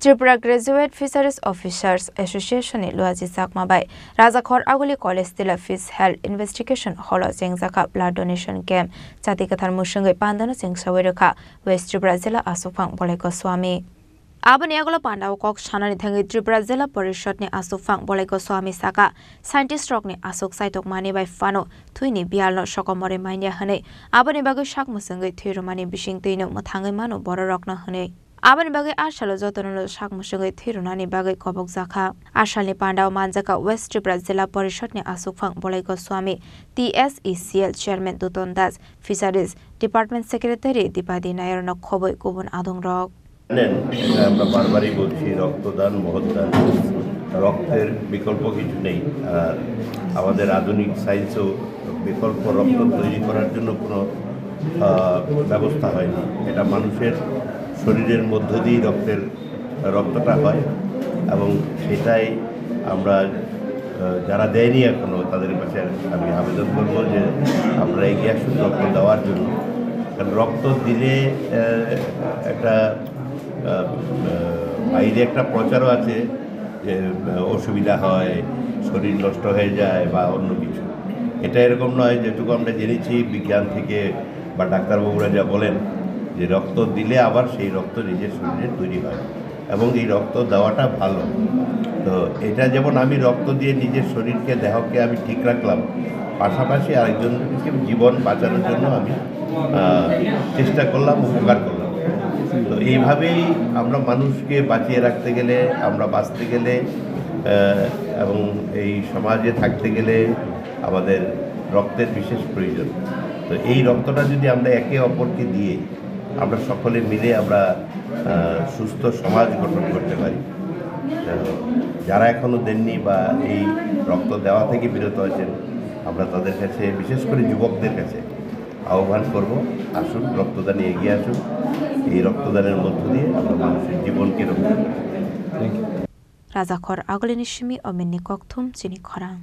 Tripura Graduate Fisheries Officers Association Luaji Sakmabai Rajakhor Aguli College Tila Fish Health Investigation Holo Jengjaka Blood Donation Camp Chatikathar Musungai Pandana Jengsawiraka West Tripura Zilla Asufang Boleko Swami Abani Agolo Pandao Kok Shanani Thangi Tripura Zilla Parishad ni Asufang Boleko Swami Saka Scientist Rock ni Asuk Saitok Mani by Fano Tuini Bialno Shokomore Mania Hane Abani Bagu Shak Musungai Thirumani Bishing Tino Matangai Manu Bora Rockna Hane Abani bagai Ashalo Jotono Shak Musungai Thirunani bagai Kobok Zaka Ashali Pandao Manjaka West Tripura Zilla Parishad ni Asufang Boleko Swami TSECL Chairman Duton Das Fisheries Department Secretary Dipadi Nair no Khoboi Kubun Adong Rock আমরা বারবারই বলছি রক্তদান মহৎদান রক্তের বিকল্প কিছু নেই আর আমাদের আধুনিক সায়েন্সও বিকল্প রক্ত তৈরি করার জন্য কোনো ব্যবস্থা হয়নি এটা মানুষের শরীরের মধ্য দিয়ে রক্তটা হয় এবং সেটাই আমরা যারা দেয়নি এখনো তাদের কাছে আমি আবেদন করব যে আমরা এগিয়ে আসুন রক্ত দেওয়ার জন্য কারণ রক্ত দিলে একটা বাইরে একটা প্রচারও আছে যে অসুবিধা হয় শরীর নষ্ট হয়ে যায় বা অন্য কিছু এটা এরকম নয় যেটুকু আমরা জেনেছি বিজ্ঞান থেকে বা ডাক্তারবাবুরা যা বলেন যে রক্ত দিলে আবার সেই রক্ত নিজের শরীরে তৈরি হয় এবং এই রক্ত দেওয়াটা ভালো তো এটা যেমন আমি রক্ত দিয়ে নিজের শরীরকে দেহকে আমি ঠিক রাখলাম পাশাপাশি আরেকজনকে জীবন বাঁচানোর জন্য আমি চেষ্টা করলাম উপকার করলাম তো এইভাবেই আমরা মানুষকে বাঁচিয়ে রাখতে গেলে আমরা বাঁচতে গেলে এবং এই সমাজে থাকতে গেলে আমাদের রক্তের বিশেষ প্রয়োজন তো এই রক্তটা যদি আমরা একে অপরকে দিয়ে আমরা সকলে মিলে আমরা সুস্থ সমাজ গঠন করতে পারি যারা এখনও দেননি বা এই রক্ত দেওয়া থেকে বিরত আছেন আমরা তাদের কাছে বিশেষ করে যুবকদের কাছে আহ্বান করব আসুন রক্তদানে এগিয়ে আসুন এই রক্তদানের মধ্য দিয়ে আমরা মানুষের জীবনকে রক্ষা করব Rajakhor Agolini Shimi Omini Kokthum Chini Khorang